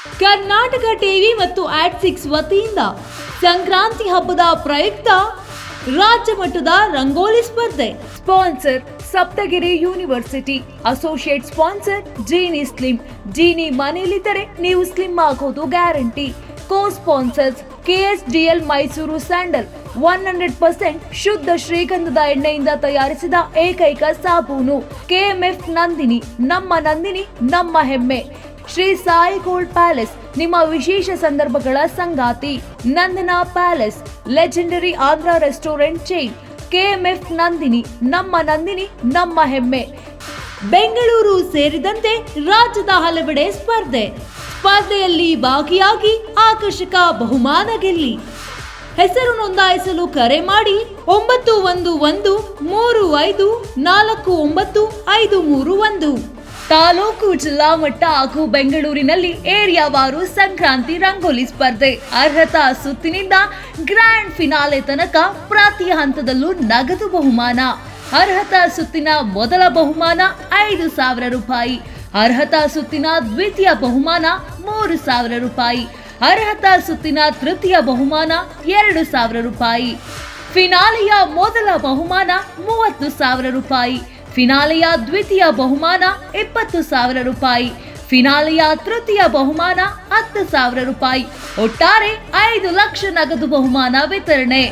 Karnataka TV ಮತ್ತು ಆಡ್6 ವತಿಯಿಂದ ಸಂಕ್ರಾಂತಿ ಹಬ್ಬದ ಪ್ರಯುಕ್ತ ರಾಜ್ಯ ಮಟ್ಟದ ರಂಗೋಲಿ ಸ್ಪರ್ಧೆ. Sponsor Saptagiri university. Associate sponsor Genie slim. Genie ಮನೆಯಲ್ಲಿದ್ದರೆ ನೀವು ಸ್ಲಿಮ್ ಆಗೋದು guarantee. Co sponsors KSDL Mysore sandal 100% ಶುದ್ಧ ಶ್ರೀಗಂಧದ ಎಣ್ಣೆಯಿಂದ ತಯಾರಿಸಿದ ಏಕೈಕ ಸಾಬೂನು. KMF ನಂದಿನಿ, ನಮ್ಮ ಹೆಮ್ಮೆ. ಶ್ರೀ ಸಾಯಿ ಗೋಲ್ಡ್ ಪ್ಯಾಲೇಸ್, ನಿಮ್ಮ ವಿಶೇಷ ಸಂದರ್ಭಗಳ ಸಂಗಾತಿ. Nandana palace, legendary Andhra restaurant chain. KMF Nandini, ನಮ್ಮ ಹೆಮ್ಮೆ. ಬೆಂಗಳೂರು ಸೇರಿದಂತೆ ರಾಜ್ಯದ ಹಲವೆಡೆ ಸ್ಪರ್ಧೆಯಲ್ಲಿ ಭಾಗಿಯಾಗಿ ಆಕರ್ಷಕ ಬಹುಮಾನ ಗೆಲ್ಲಿ. ಹೆಸರು ನೋಂದಾಯಿಸಲು ಕರೆ ಮಾಡಿ 9113549531. ತಾಲೂಕು, ಜಿಲ್ಲಾ ಮಟ್ಟ ಹಾಗೂ ಬೆಂಗಳೂರಿನಲ್ಲಿ ಏರಿಯಾವಾರು ಸಂಕ್ರಾಂತಿ ರಂಗೋಲಿ ಸ್ಪರ್ಧೆ. ಅರ್ಹತಾ ಸುತ್ತಿನಿಂದ ಗ್ರ್ಯಾಂಡ್ ಫಿನಾಲೆ ತನಕ ಪ್ರತಿ ಹಂತದಲ್ಲೂ ನಗದು ಬಹುಮಾನ. ಅರ್ಹತಾ ಸುತ್ತಿನ ಮೊದಲ ಬಹುಮಾನ 5,000 ರೂಪಾಯಿ. ಅರ್ಹತಾ ಸುತ್ತಿನ ದ್ವಿತೀಯ ಬಹುಮಾನ 3,000 ರೂಪಾಯಿ. ಅರ್ಹತಾ ಸುತ್ತಿನ ತೃತೀಯ ಬಹುಮಾನ 2,000 ರೂಪಾಯಿ. ಫಿನಾಲೆಯ ಮೊದಲ ಬಹುಮಾನ 30,000 ರೂಪಾಯಿ. ಫಿನಾಲೆಯ ದ್ವಿತೀಯ ಬಹುಮಾನ 20,000 ರೂಪಾಯಿ. ಫಿನಾಲೆಯ ತೃತೀಯ ಬಹುಮಾನ 10,000 ರೂಪಾಯಿ. ಒಟ್ಟಾರೆ 5 ಲಕ್ಷ ನಗದು ಬಹುಮಾನ ವಿತರಣೆ.